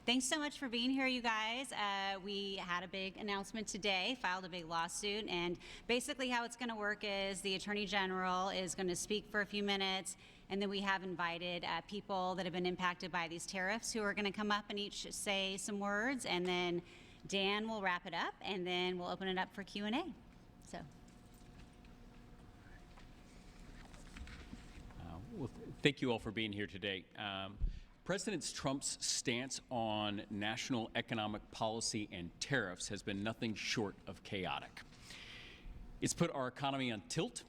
Thanks so much for being here, you guys. We had a big announcement today, filed a big lawsuit, and basically how it's going to work is the Attorney General is going to speak for a few minutes, and then we have invited people that have been impacted by these tariffs who are going to come up and each say some words, and then Dan will wrap it up, and then we'll open it up for Q&A. So. Well, thank you all for being here today. President Trump's stance on national economic policy and tariffs has been nothing short of chaotic. It's put our economy on tilt.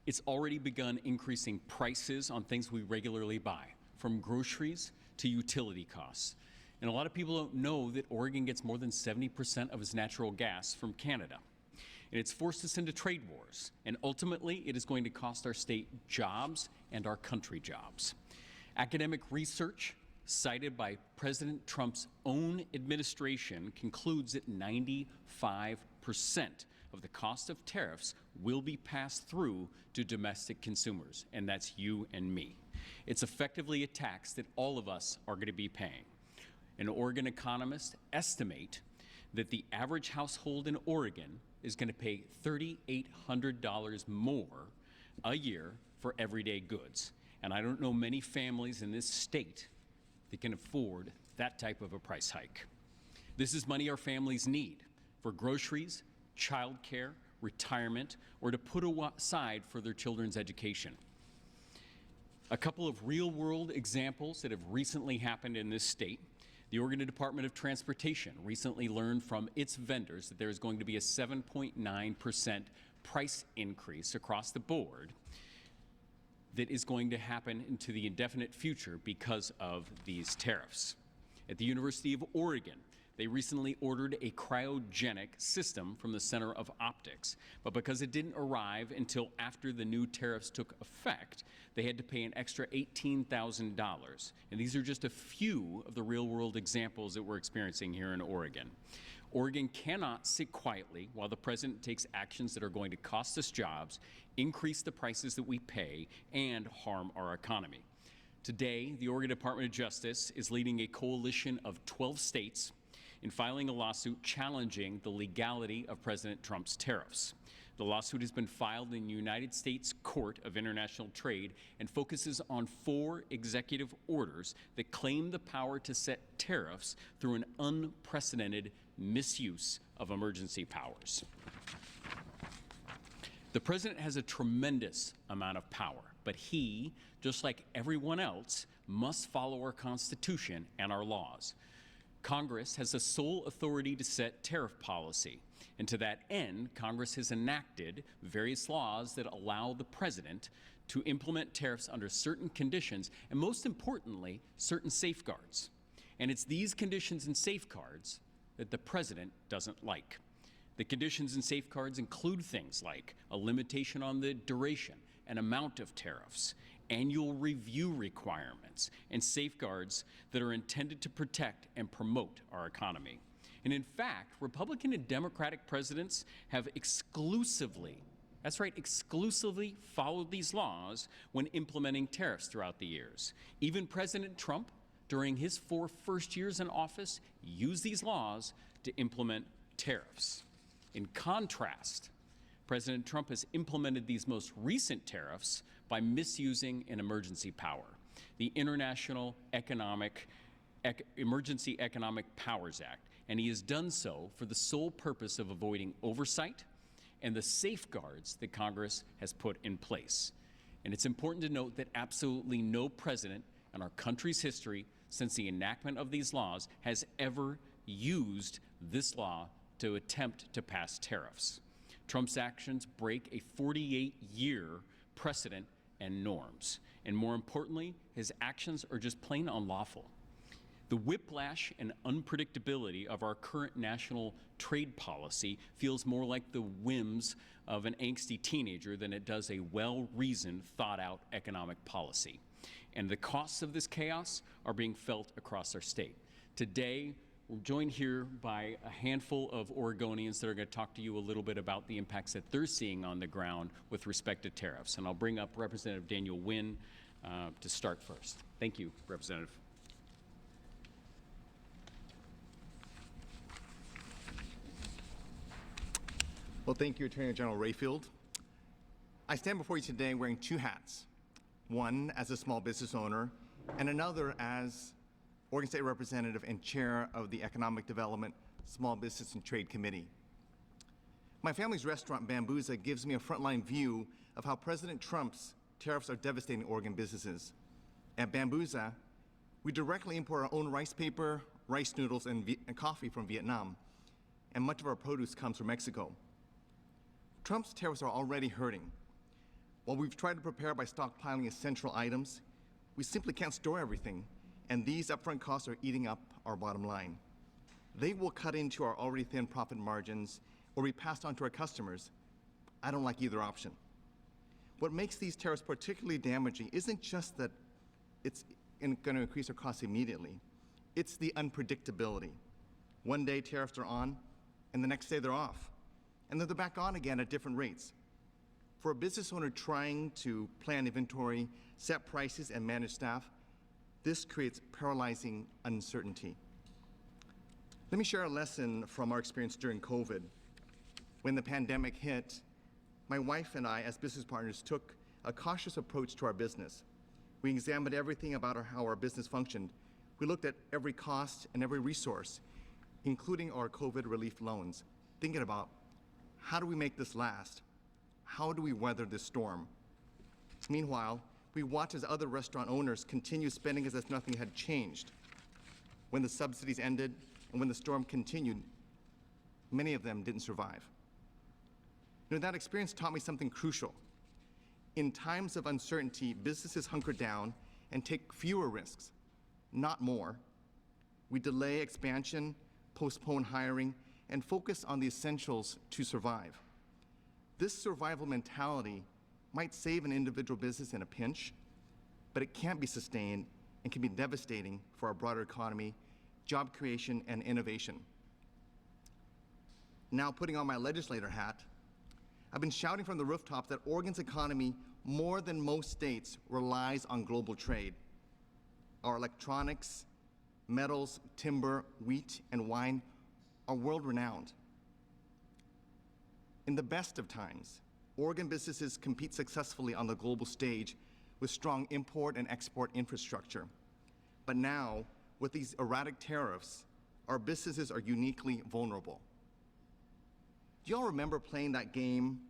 It's already begun increasing prices on things we regularly buy, from groceries to utility costs. And a lot of people don't know that Oregon gets more than 70% of its natural gas from Canada. And it's forced us into trade wars. And ultimately, it is going to cost our state jobs and our country jobs. Academic research cited by President Trump's own administration concludes that 95% of the cost of tariffs will be passed through to domestic consumers, and that's you and me. It's effectively a tax that all of us are going to be paying. An Oregon economist estimate that the average household in Oregon is going to pay $3,800 more a year for everyday goods. And I don't know many families in this state that can afford that type of a price hike. This is money our families need for groceries, childcare, retirement, or to put aside for their children's education. A couple of real-world examples that have recently happened in this state. The Oregon Department of Transportation recently learned from its vendors that there is going to be a 7.9% price increase across the board that is going to happen into the indefinite future because of these tariffs. At the University of Oregon, they recently ordered a cryogenic system from the Center of Optics, but because it didn't arrive until after the new tariffs took effect, they had to pay an extra $18,000. And these are just a few of the real-world examples that we're experiencing here in Oregon. Oregon cannot sit quietly while the president takes actions that are going to cost us jobs, increase the prices that we pay, and harm our economy. Today, the Oregon Department of Justice is leading a coalition of 12 states in filing a lawsuit challenging the legality of President Trump's tariffs. The lawsuit has been filed in the United States Court of International Trade and focuses on 4 executive orders that claim the power to set tariffs through an unprecedented misuse of emergency powers. The president has a tremendous amount of power, but he, just like everyone else, must follow our Constitution and our laws. Congress has the sole authority to set tariff policy, and to that end, Congress has enacted various laws that allow the president to implement tariffs under certain conditions, and most importantly, certain safeguards. And it's these conditions and safeguards that the president doesn't like. The conditions and safeguards include things like a limitation on the duration and amount of tariffs, annual review requirements, and safeguards that are intended to protect and promote our economy. And in fact, Republican and Democratic presidents have exclusively followed these laws when implementing tariffs throughout the years. Even President Trump, during his 4 first years in office, used these laws to implement tariffs. In contrast, President Trump has implemented these most recent tariffs by misusing an emergency power, the International Emergency Economic Powers Act, and he has done so for the sole purpose of avoiding oversight and the safeguards that Congress has put in place. And it's important to note that absolutely no president in our country's history since the enactment of these laws has ever used this law to attempt to pass tariffs. Trump's actions break a 48-year precedent and norms. And more importantly, his actions are just plain unlawful. The whiplash and unpredictability of our current national trade policy feels more like the whims of an angsty teenager than it does a well-reasoned, thought-out economic policy. And the costs of this chaos are being felt across our state. Today, we're joined here by a handful of Oregonians that are going to talk to you a little bit about the impacts that they're seeing on the ground with respect to tariffs. And I'll bring up Representative Daniel Wynn to start first. Thank you, Representative. Well, thank you, Attorney General Rayfield. I stand before you today wearing two hats, one as a small business owner and another as Oregon State Representative and Chair of the Economic Development Small Business and Trade Committee. My family's restaurant, Bambuza, gives me a frontline view of how President Trump's tariffs are devastating Oregon businesses. At Bambuza, we directly import our own rice paper, rice noodles, and coffee from Vietnam, and much of our produce comes from Mexico. Trump's tariffs are already hurting. While we've tried to prepare by stockpiling essential items, we simply can't store everything, and these upfront costs are eating up our bottom line. They will cut into our already thin profit margins or be passed on to our customers. I don't like either option. What makes these tariffs particularly damaging isn't just that it's going to increase our costs immediately. It's the unpredictability. One day tariffs are on, and the next day they're off. And then they're back on again at different rates. For a business owner trying to plan inventory, set prices, and manage staff, this creates paralyzing uncertainty. Let me share a lesson from our experience during COVID. When the pandemic hit, my wife and I, as business partners, took a cautious approach to our business. We examined everything about how our business functioned. We looked at every cost and every resource, including our COVID relief loans, thinking about how do we make this last? How do we weather this storm? Meanwhile, we watched as other restaurant owners continued spending as if nothing had changed. When the subsidies ended and when the storm continued, many of them didn't survive. That experience taught me something crucial. In times of uncertainty, businesses hunker down and take fewer risks, not more. We delay expansion, postpone hiring, and focus on the essentials to survive. This survival mentality might save an individual business in a pinch, but it can't be sustained and can be devastating for our broader economy, job creation, and innovation. Now, putting on my legislator hat, I've been shouting from the rooftops that Oregon's economy, more than most states, relies on global trade. Our electronics, metals, timber, wheat, and wine are world-renowned. In the best of times, Oregon businesses compete successfully on the global stage with strong import and export infrastructure. But now, with these erratic tariffs, our businesses are uniquely vulnerable. Do you all remember playing that game,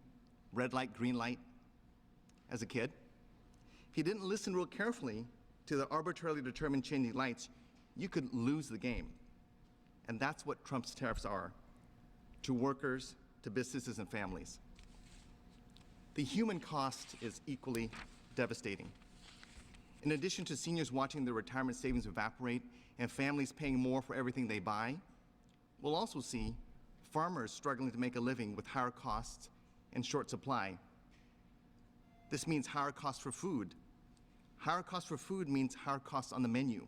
red light, green light, as a kid? If you didn't listen real carefully to the arbitrarily determined changing lights, you could lose the game. And that's what Trump's tariffs are to workers, to businesses, and families. The human cost is equally devastating. In addition to seniors watching their retirement savings evaporate and families paying more for everything they buy, we'll also see farmers struggling to make a living with higher costs and short supply. This means higher costs for food. Higher costs for food means higher costs on the menu.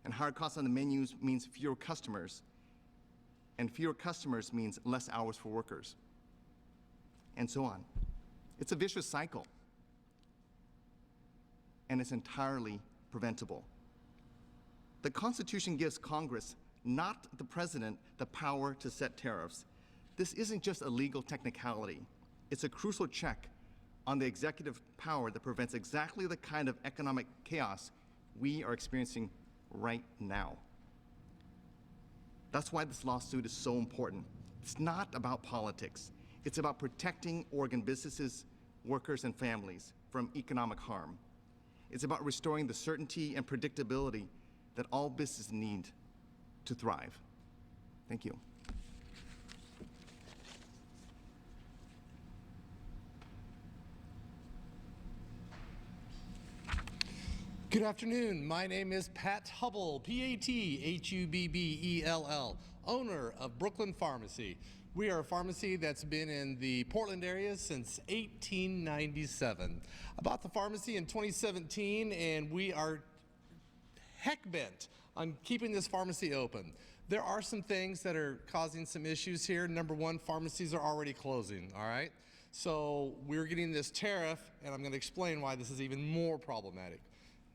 And higher costs on the menus means fewer customers. And fewer customers means less hours for workers. And so on. It's a vicious cycle. And it's entirely preventable. The Constitution gives Congress, not the President, the power to set tariffs. This isn't just a legal technicality. It's a crucial check on the executive power that prevents exactly the kind of economic chaos we are experiencing right now. That's why this lawsuit is so important. It's not about politics. It's about protecting Oregon businesses, workers, and families from economic harm. It's about restoring the certainty and predictability that all businesses need to thrive. Thank you. Good afternoon. My name is Pat Hubble, P-A-T-H-U-B-B-E-L-L, owner of Brooklyn Pharmacy. We are a pharmacy that's been in the Portland area since 1897. I bought the pharmacy in 2017, and we are heck bent on keeping this pharmacy open. There are some things that are causing some issues here. Number one, pharmacies are already closing, all right? So we're getting this tariff, and I'm going to explain why this is even more problematic.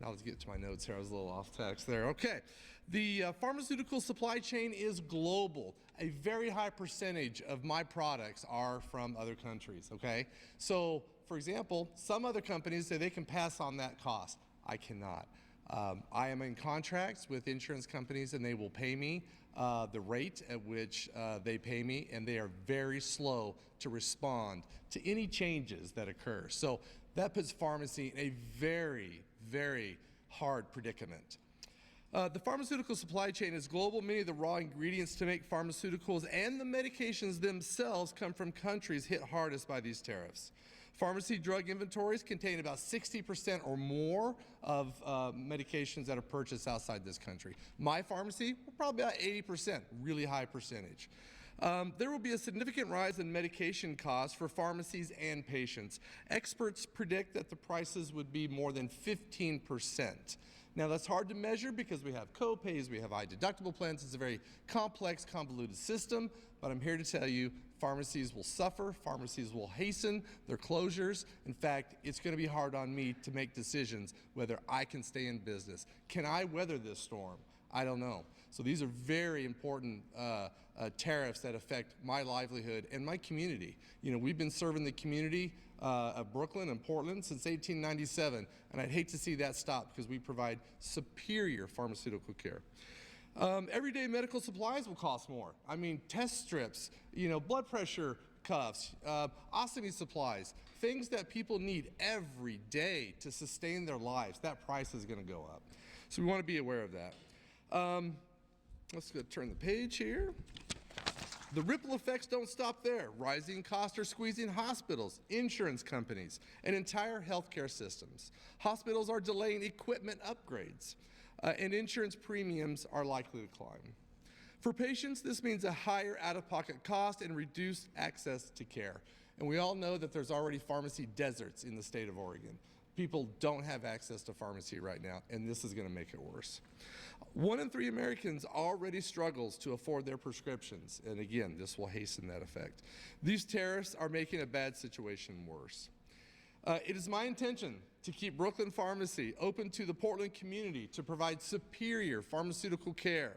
Now let's get to my notes here. I was a little off text there. Okay. The pharmaceutical supply chain is global. A very high percentage of my products are from other countries, okay? So, for example, some other companies say they can pass on that cost. I cannot. I am in contracts with insurance companies, and they will pay me the rate at which they pay me, and they are very slow to respond to any changes that occur. So that puts pharmacy in a very, very hard predicament. The pharmaceutical supply chain is global. Many of the raw ingredients to make pharmaceuticals and the medications themselves come from countries hit hardest by these tariffs. Pharmacy drug inventories contain about 60% or more of medications that are purchased outside this country. My pharmacy, probably about 80%, really high percentage. There will be a significant rise in medication costs for pharmacies and patients. Experts predict that the prices would be more than 15%. Now, that's hard to measure because we have co-pays, we have high deductible plans. It's a very complex, convoluted system, but I'm here to tell you pharmacies will suffer, pharmacies will hasten their closures. In fact, it's going to be hard on me to make decisions whether I can stay in business. Can I weather this storm? I don't know. So these are very important tariffs that affect my livelihood and my community. You know, we've been serving the community of Brooklyn and Portland since 1897, and I'd hate to see that stop because we provide superior pharmaceutical care. Everyday medical supplies will cost more. I mean, test strips, you know, blood pressure cuffs, ostomy supplies, things that people need every day to sustain their lives. That price is going to go up. So we want to be aware of that. Let's go turn the page here. The ripple effects don't stop there. Rising costs are squeezing hospitals, insurance companies, and entire healthcare systems. Hospitals are delaying equipment upgrades, and insurance premiums are likely to climb. For patients, this means a higher out-of-pocket cost and reduced access to care. And we all know that there's already pharmacy deserts in the state of Oregon. People don't have access to pharmacy right now, and this is going to make it worse. 1 in 3 Americans already struggles to afford their prescriptions, and again, this will hasten that effect. These tariffs are making a bad situation worse. It is my intention to keep Brooklyn Pharmacy open to the Portland community to provide superior pharmaceutical care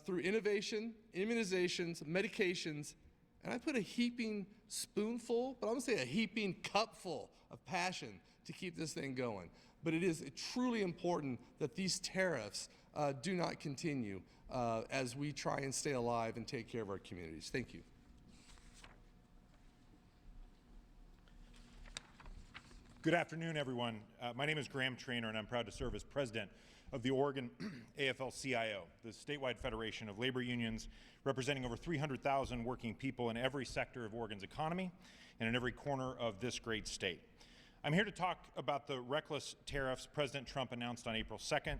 through innovation, immunizations, medications, and I put a heaping spoonful, but I'm going to say a heaping cupful of passion to keep this thing going. But it is truly important that these tariffs do not continue as we try and stay alive and take care of our communities. Thank you. Good afternoon, everyone. My name is Graham Traynor, and I'm proud to serve as president of the Oregon AFL-CIO, the statewide federation of labor unions representing over 300,000 working people in every sector of Oregon's economy and in every corner of this great state. I'm here to talk about the reckless tariffs President Trump announced on April 2nd,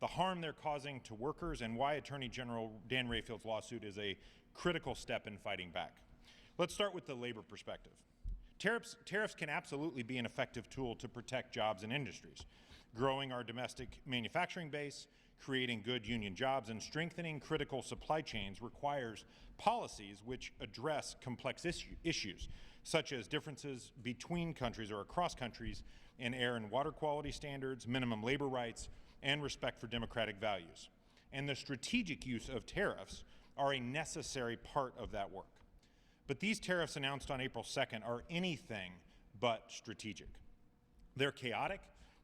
the harm they're causing to workers, and why Attorney General Dan Rayfield's lawsuit is a critical step in fighting back. Let's start with the labor perspective. Tariffs can absolutely be an effective tool to protect jobs and industries, growing our domestic manufacturing base, creating good union jobs, and strengthening critical supply chains requires policies which address complex issues, such as differences between countries or across countries in air and water quality standards, minimum labor rights, and respect for democratic values. And the strategic use of tariffs are a necessary part of that work. But these tariffs announced on April 2nd are anything but strategic. They're chaotic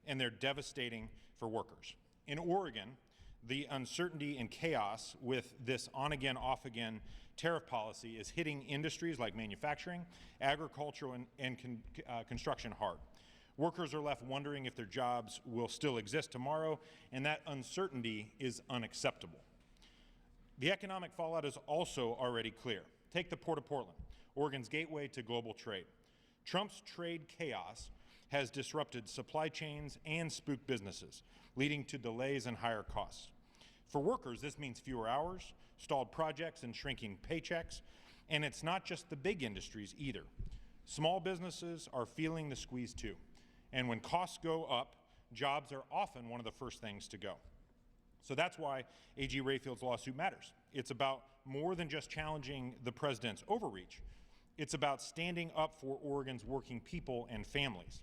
and they're devastating for workers. In Oregon, the uncertainty and chaos with this on-again, off-again tariff policy is hitting industries like manufacturing, agriculture, and construction hard. Workers are left wondering if their jobs will still exist tomorrow, and that uncertainty is unacceptable. The economic fallout is also already clear. Take the Port of Portland, Oregon's gateway to global trade. Trump's trade chaos has disrupted supply chains and spooked businesses, leading to delays and higher costs. For workers, this means fewer hours, stalled projects, and shrinking paychecks. And it's not just the big industries either. Small businesses are feeling the squeeze too. And when costs go up, jobs are often one of the first things to go. So that's why AG Rayfield's lawsuit matters. It's about more than just challenging the president's overreach. It's about standing up for Oregon's working people and families.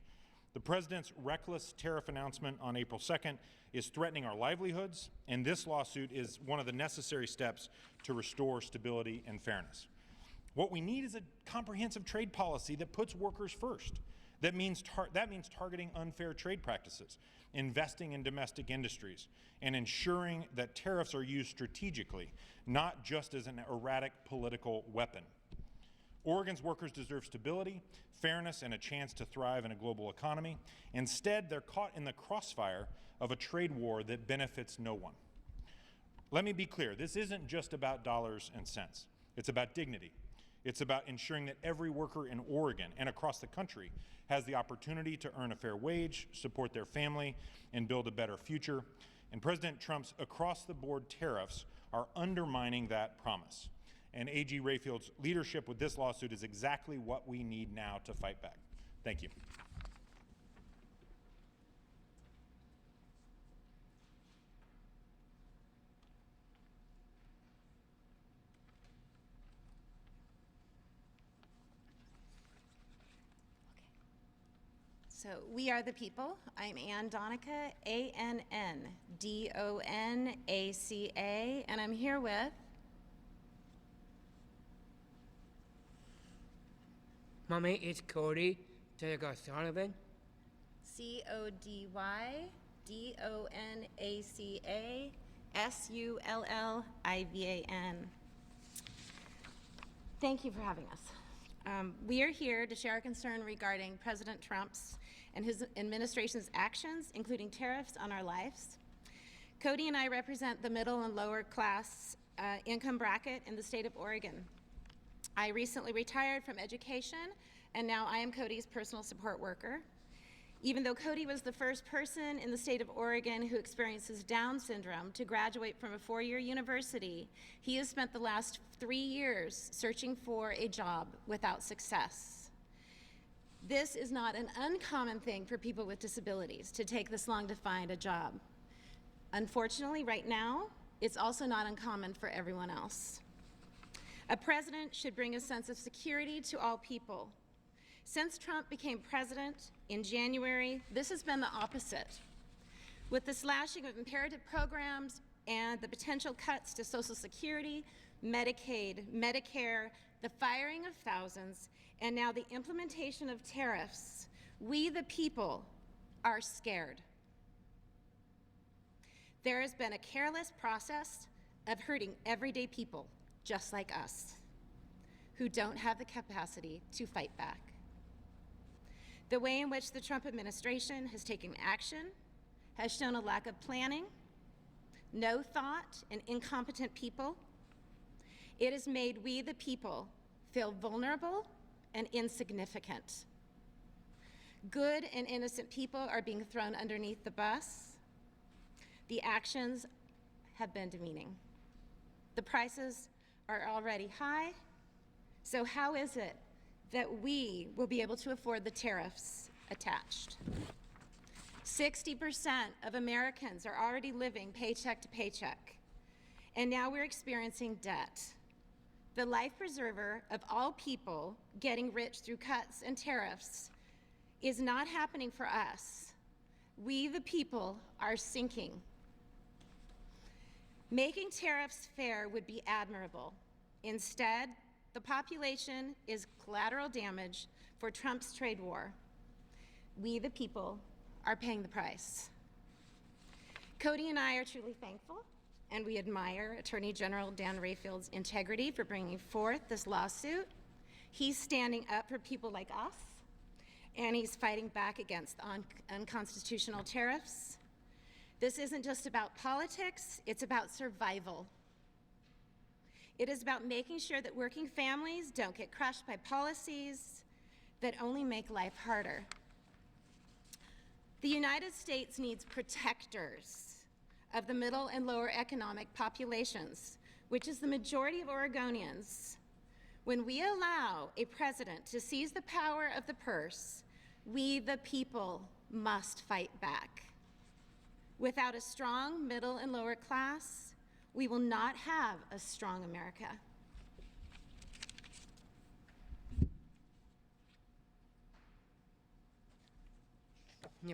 The president's reckless tariff announcement on April 2nd is threatening our livelihoods, and this lawsuit is one of the necessary steps to restore stability and fairness. What we need is a comprehensive trade policy that puts workers first. That means targeting unfair trade practices, investing in domestic industries, and ensuring that tariffs are used strategically, not just as an erratic political weapon. Oregon's workers deserve stability, fairness, and a chance to thrive in a global economy. Instead, they're caught in the crossfire of a trade war that benefits no one. Let me be clear, this isn't just about dollars and cents. It's about dignity. It's about ensuring that every worker in Oregon and across the country has the opportunity to earn a fair wage, support their family, and build a better future. And President Trump's across-the-board tariffs are undermining that promise. And AG Rayfield's leadership with this lawsuit is exactly what we need now to fight back. Thank you. So we are the people. I'm Ann Donica, A-N-N-D-O-N-A-C-A, and I'm here with My name is Cody Donovan. C-O-D-Y-D-O-N-A-C-A-S-U-L-L-I-V-A-N. Thank you for having us. We are here to share our concern regarding President Trump's and his administration's actions, including tariffs on our lives. Cody and I represent the middle and lower class income bracket in the state of Oregon. I recently retired from education, and now I am Cody's personal support worker. Even though Cody was the first person in the state of Oregon who experiences Down syndrome to graduate from a four-year university, he has spent the last 3 years searching for a job without success. This is not an uncommon thing for people with disabilities to take this long to find a job. Unfortunately, right now, it's also not uncommon for everyone else. A president should bring a sense of security to all people. Since Trump became president in January, this has been the opposite. With the slashing of imperative programs and the potential cuts to Social Security, Medicaid, Medicare, the firing of thousands, and now the implementation of tariffs, we the people are scared. There has been a careless process of hurting everyday people just like us, who don't have the capacity to fight back. The way in which the Trump administration has taken action has shown a lack of planning, no thought, and incompetent people. It has made we the people feel vulnerable and insignificant. Good and innocent people are being thrown underneath the bus. The actions have been demeaning. The prices are already high, so how is it that we will be able to afford the tariffs attached? 60% of Americans are already living paycheck to paycheck, and now we're experiencing debt. The life preserver of all people getting rich through cuts and tariffs is not happening for us. We, the people, are sinking. Making tariffs fair would be admirable. Instead, the population is collateral damage for Trump's trade war. We, the people, are paying the price. Cody and I are truly thankful, and we admire Attorney General Day Rayfield's integrity for bringing forth this lawsuit. He's standing up for people like us, and he's fighting back against unconstitutional tariffs. This isn't just about politics, it's about survival. It is about making sure that working families don't get crushed by policies that only make life harder. The United States needs protectors of the middle and lower economic populations, which is the majority of Oregonians. When we allow a president to seize the power of the purse, we, the people, must fight back. Without a strong middle and lower class, we will not have a strong America.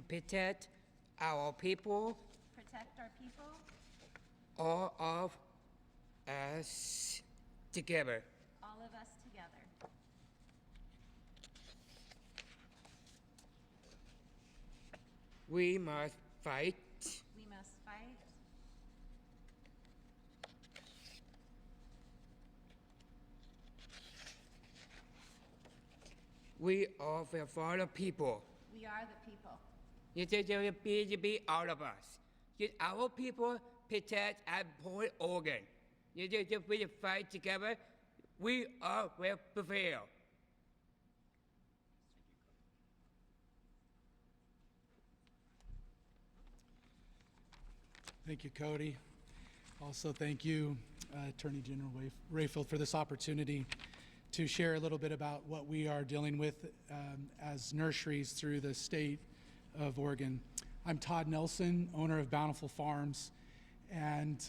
protect our people, protect our people, all of us together. all of us together. We must fight. We must fight. We are for the people. We are the people. It should be all of us. Our people protect and support Oregon. If we fight together, we all will prevail. Thank you, Cody. Also, thank you, Attorney General Rayfield, for this opportunity to share a little bit about what we are dealing with as nurseries through the state of Oregon. I'm Todd Nelson, owner of Bountiful Farms, and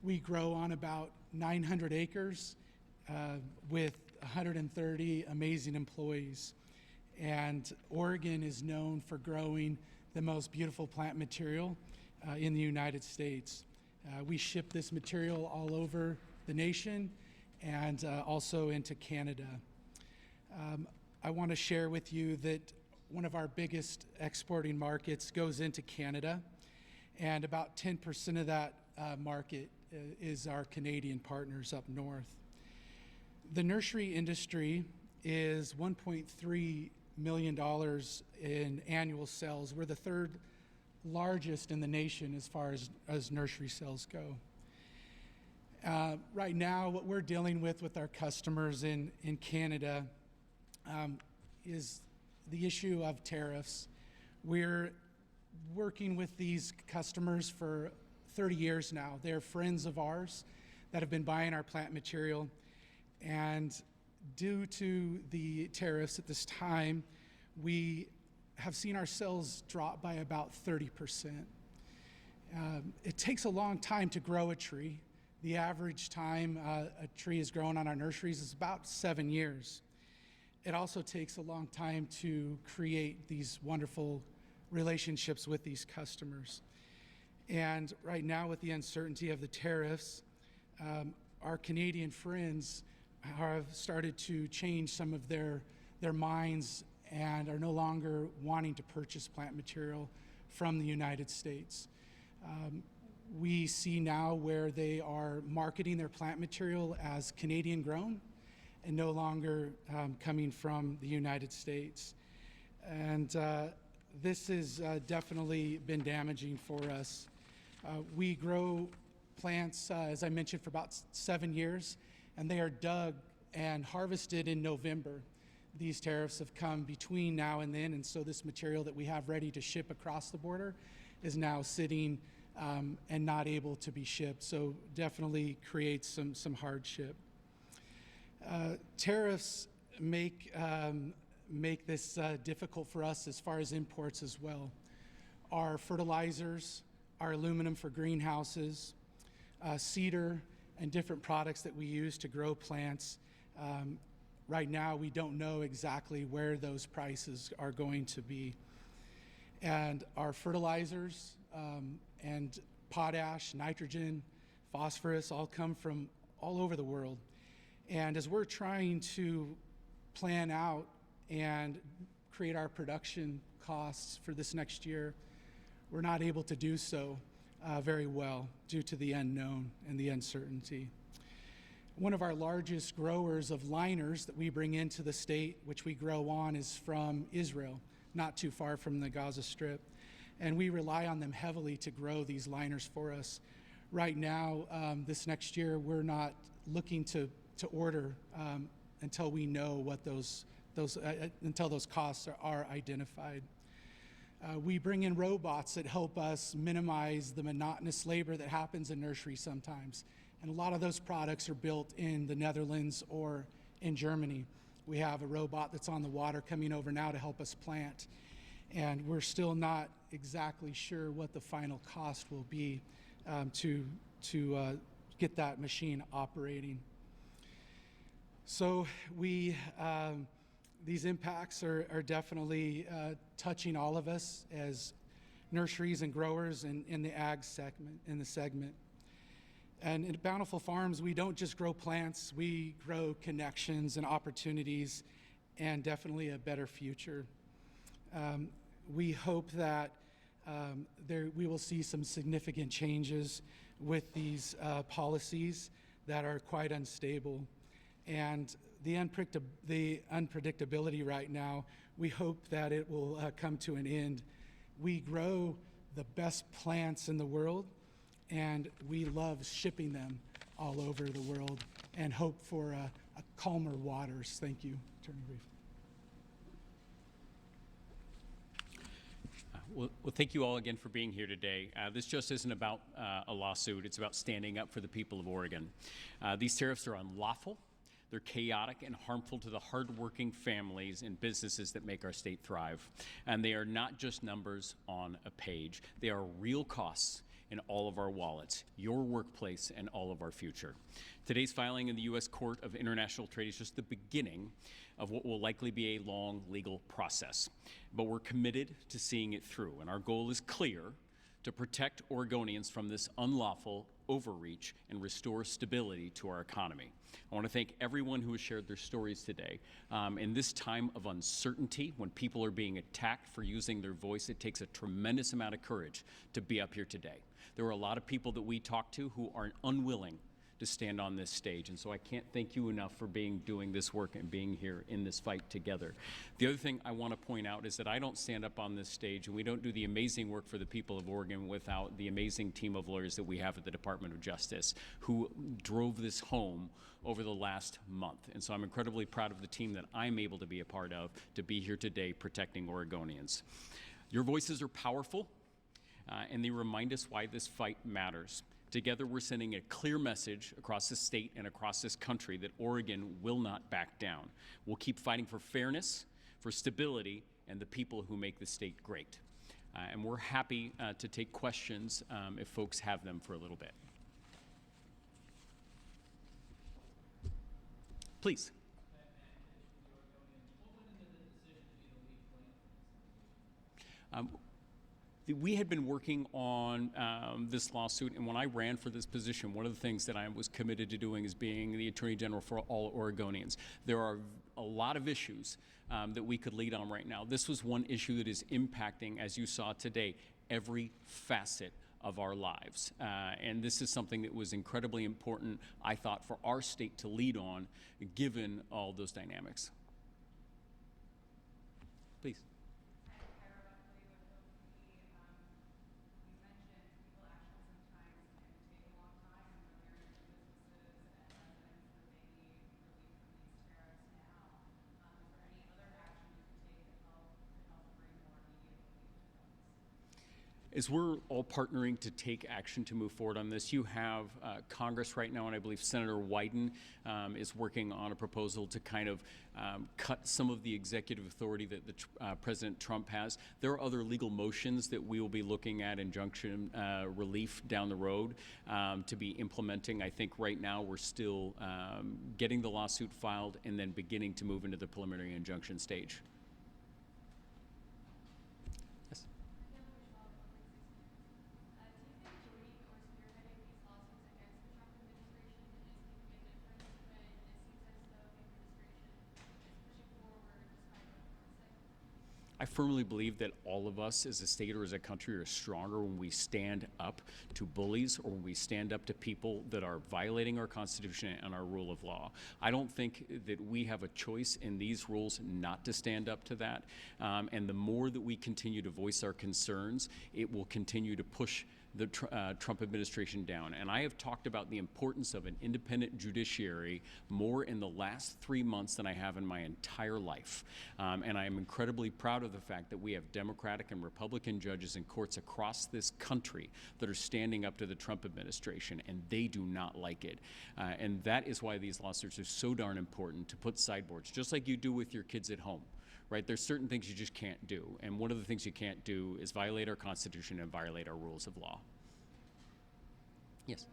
we grow on about 900 acres with 130 amazing employees. And Oregon is known for growing the most beautiful plant material in the United States. We ship this material all over the nation and also into Canada. I want to share with you that one of our biggest exporting markets goes into Canada, and about 10% of that market is our Canadian partners up north. The nursery industry is $1.3 million in annual sales. We're the third largest in the nation as far as nursery sales go. Right now, what we're dealing with our customers in Canada is the issue of tariffs. We're working with these customers for 30 years now. They're friends of ours that have been buying our plant material. And due to the tariffs at this time, we have seen our sales drop by about 30%. It takes a long time to grow a tree. The average time a tree is grown on our nurseries is about 7 years. It also takes a long time to create these wonderful relationships with these customers. And right now, with the uncertainty of the tariffs, our Canadian friends have started to change some of their minds and are no longer wanting to purchase plant material from the United States. We see now where they are marketing their plant material as Canadian grown and no longer coming from the United States. And this has definitely been damaging for us. We grow plants, as I mentioned, for about 7 years, and they are dug and harvested in November. These tariffs have come between now and then, and so this material that we have ready to ship across the border is now sitting and not able to be shipped, so definitely creates some hardship. Tariffs make this difficult for us as far as imports as well. Our fertilizers, our aluminum for greenhouses, cedar, and different products that we use to grow plants. Right now, we don't know exactly where those prices are going to be. And our fertilizers and potash, nitrogen, phosphorus all come from all over the world. And as we're trying to plan out and create our production costs for this next year, we're not able to do so very well due to the unknown and the uncertainty. One of our largest growers of liners that we bring into the state, which we grow on, is from Israel, not too far from the Gaza Strip. And we rely on them heavily to grow these liners for us. Right now, this next year, we're not looking to order until we know what until those costs are identified. We bring in robots that help us minimize the monotonous labor that happens in nurseries sometimes. And a lot of those products are built in the Netherlands or in Germany. We have a robot that's on the water coming over now to help us plant. And we're still not exactly sure what the final cost will be to get that machine operating. So we these impacts are definitely touching all of us as nurseries and growers in the ag segment. And at Bountiful Farms, we don't just grow plants, we grow connections and opportunities and definitely a better future. We hope that we will see some significant changes with these policies that are quite unstable. And the unpredictability right now, we hope that it will come to an end. We grow the best plants in the world, and we love shipping them all over the world and hope for a calmer waters. Thank you, Attorney Rayfield. Well, thank you all again for being here today. This just isn't about a lawsuit. It's about standing up for the people of Oregon. These tariffs are unlawful. They're chaotic and harmful to the hardworking families and businesses that make our state thrive. And they are not just numbers on a page. They are real costs in all of our wallets, your workplace, and all of our future. Today's filing in the U.S. Court of International Trade is just the beginning of what will likely be a long legal process. But we're committed to seeing it through, and our goal is clear: to protect Oregonians from this unlawful overreach and restore stability to our economy. I want to thank everyone who has shared their stories today. In this time of uncertainty, when people are being attacked for using their voice, it takes a tremendous amount of courage to be up here today. There are a lot of people that we talk to who are unwilling to stand on this stage, and so I can't thank you enough for doing this work and being here in this fight together. The other thing I want to point out is that I don't stand up on this stage, and we don't do the amazing work for the people of Oregon without the amazing team of lawyers that we have at the Department of Justice who drove this home over the last month. And so I'm incredibly proud of the team that I'm able to be a part of, to be here today protecting Oregonians. Your voices are powerful, and they remind us why this fight matters. Together, we're sending a clear message across the state and across this country that Oregon will not back down. We'll keep fighting for fairness, for stability, and the people who make the state great. And we're happy to take questions if folks have them for a little bit. Please. We had been working on this lawsuit, and when I ran for this position, one of the things that I was committed to doing is being the Attorney General for all Oregonians. There are a lot of issues that we could lead on right now. This was one issue that is impacting, as you saw today, every facet of our lives. And this is something that was incredibly important, I thought, for our state to lead on, given all those dynamics. Please. As we're all partnering to take action to move forward on this, you have Congress right now, and I believe Senator Wyden is working on a proposal to kind of cut some of the executive authority that President Trump has. There are other legal motions that we will be looking at, injunction relief down the road to be implementing. I think right now we're still getting the lawsuit filed and then beginning to move into the preliminary injunction stage. I firmly believe that all of us as a state or as a country are stronger when we stand up to bullies or when we stand up to people that are violating our Constitution and our rule of law. I don't think that we have a choice in these rules not to stand up to that. And the more that we continue to voice our concerns, it will continue to push the Trump administration down. And I have talked about the importance of an independent judiciary more in the last 3 months than I have in my entire life. And I am incredibly proud of the fact that we have Democratic and Republican judges in courts across this country that are standing up to the Trump administration, and they do not like it. And that is why these lawsuits are so darn important, to put sideboards, just like you do with your kids at home. Right? There's certain things you just can't do. And one of the things you can't do is violate our Constitution and violate our rules of law. Yes.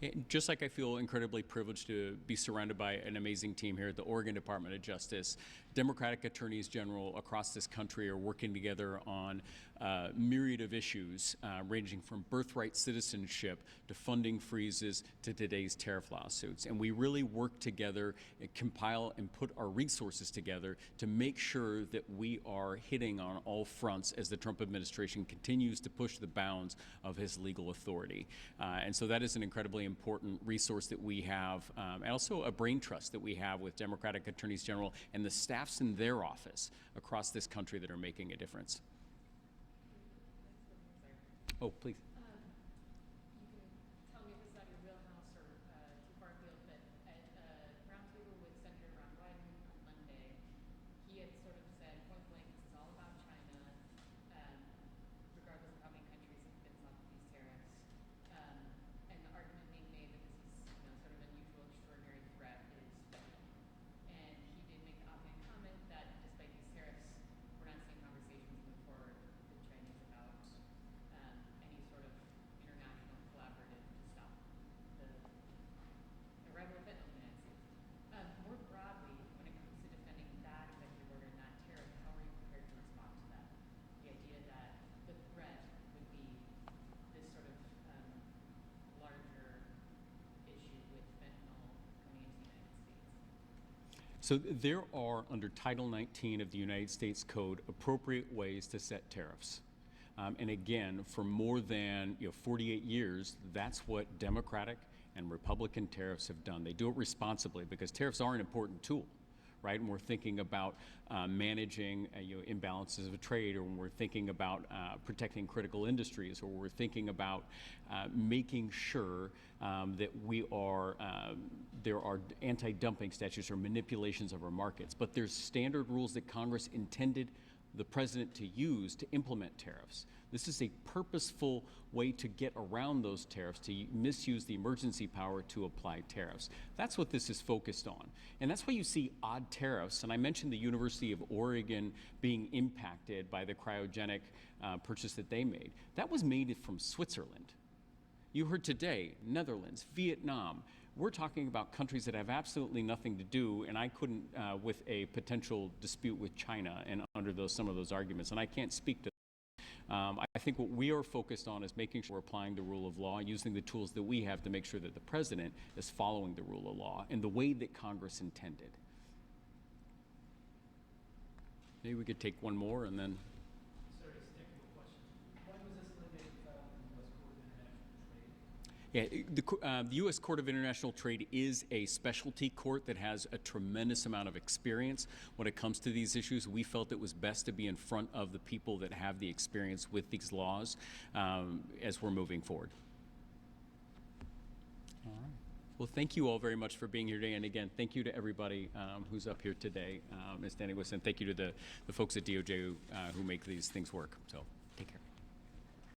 And just like I feel incredibly privileged to be surrounded by an amazing team here at the Oregon Department of Justice, Democratic attorneys general across this country are working together on a myriad of issues ranging from birthright citizenship to funding freezes to today's tariff lawsuits. And we really work together and compile and put our resources together to make sure that we are hitting on all fronts as the Trump administration continues to push the bounds of his legal authority. And so that is an incredibly important resource that we have, and also a brain trust that we have with Democratic attorneys general and the staffs in their office across this country that are making a difference. Oh, please. You can tell me if this is out of your wheelhouse or too far afield, but at a roundtable with Senator Ron Wyden on Monday, he had sort of said point blank, this is all about China, regardless of how many countries he spins off of these tariffs. And the argument being made that this is, sort of unusual, extraordinary threat is federal. And he did make the offhand comment that despite these tariffs, we're not seeing conversations move forward with the Chinese about any sort of international collaborative to stop the arrival of fentanyl in the United States. More broadly, when it comes to defending that executive order and that tariff, how are you prepared to respond to that? The idea that the threat would be this sort of larger issue with fentanyl coming into the United States. So there are, under Title 19 of the United States Code, appropriate ways to set tariffs. And again, for more than 48 years, that's what Democratic and Republican tariffs have done. They do it responsibly because tariffs are an important tool, right? And we're thinking about managing imbalances of trade, or when we're thinking about protecting critical industries, or we're thinking about making sure that there are anti-dumping statutes or manipulations of our markets. But there's standard rules that Congress intended the president to use to implement tariffs. This is a purposeful way to get around those tariffs, to misuse the emergency power to apply tariffs. That's what this is focused on. And that's why you see odd tariffs. And I mentioned the University of Oregon being impacted by the cryogenic purchase that they made. That was made from Switzerland. You heard today, Netherlands, Vietnam. We're talking about countries that have absolutely nothing to do, and I couldn't, with a potential dispute with China and under some of those arguments, and I can't speak to them. I think what we are focused on is making sure we're applying the rule of law, using the tools that we have to make sure that the president is following the rule of law in the way that Congress intended. Maybe we could take one more and then. Sorry, it's a technical question. When was this litigation filed in the U.S. Court of International Trade? Yeah, the U.S. Court of International Trade is a specialty court that has a tremendous amount of experience when it comes to these issues. We felt it was best to be in front of the people that have the experience with these laws as we're moving forward. All right. Well, thank you all very much for being here today. And again, thank you to everybody who's up here today, standing with us, and thank you to the folks at DOJ who make these things work. So take care.